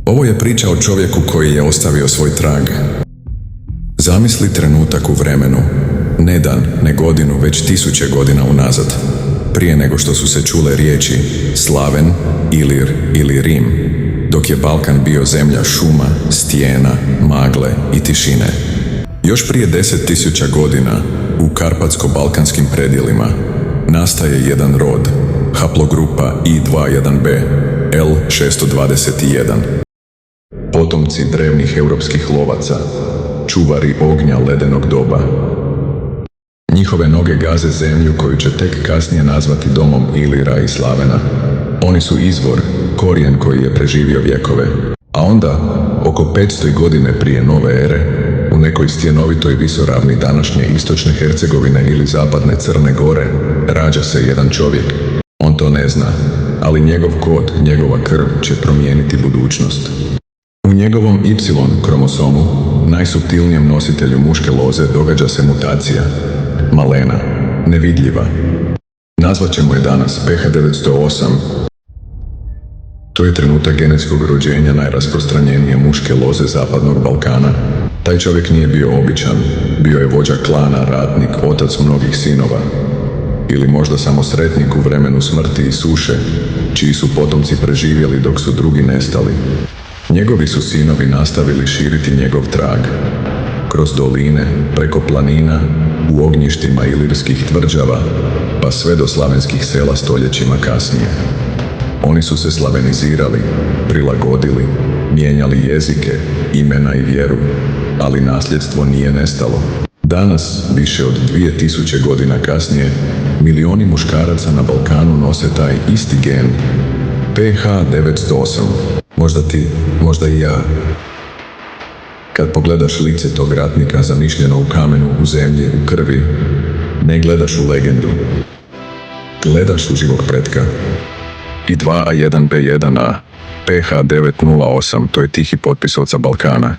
Ovo je priča o čovjeku koji je ostavio svoj trag. Zamisli trenutak u vremenu, ne dan, ne godinu, već 1000 godina unazad, prije nego što su se čule riječi Slaven, Ilir ili Rim, dok je Balkan bio zemlja šuma, stijena, magle i tišine. Još prije 10.000 godina, u karpatsko-balkanskim predjelima, nastaje jedan rod, haplogrupa I21b, L621. Potomci drevnih europskih lovaca, čuvari ognja ledenog doba. Njihove noge gaze zemlju koju će tek kasnije nazvati domom Ilira i Slavena. Oni su izvor, korijen koji je preživio vjekove. A onda, oko 500 godine prije nove ere, u nekoj stjenovitoj visoravni današnje istočne Hercegovine ili zapadne Crne Gore, rađa se jedan čovjek. On to ne zna, ali njegov kod, njegova krv će promijeniti budućnost. U njegovom Y-kromosomu, najsuptilnijem nositelju muške loze, događa se mutacija. Malena, nevidljiva. Nazvat ćemo je danas PH908. To je trenutak genetskog rođenja najrasprostranjenije muške loze zapadnog Balkana. Taj čovjek nije bio običan, bio je vođa klana, ratnik, otac mnogih sinova. Ili možda samo sretnik u vremenu smrti i suše, čiji su potomci preživjeli dok su drugi nestali. Njegovi su sinovi nastavili širiti njegov trag. Kroz doline, preko planina, u ognjištima ilirskih tvrđava, pa sve do slavenskih sela stoljećima kasnije. Oni su se slavenizirali, prilagodili, mijenjali jezike, imena i vjeru, ali nasljedstvo nije nestalo. Danas, više od 2000 godina kasnije, milioni muškaraca na Balkanu nose taj isti gen, PH908. Možda ti, možda i ja. Kad pogledaš lice tog ratnika zamišljeno u kamenu, u zemlji, u krvi, ne gledaš u legendu. Gledaš u živog pretka. I2A1B1A, PH908, to je tihi potpis oca Balkana.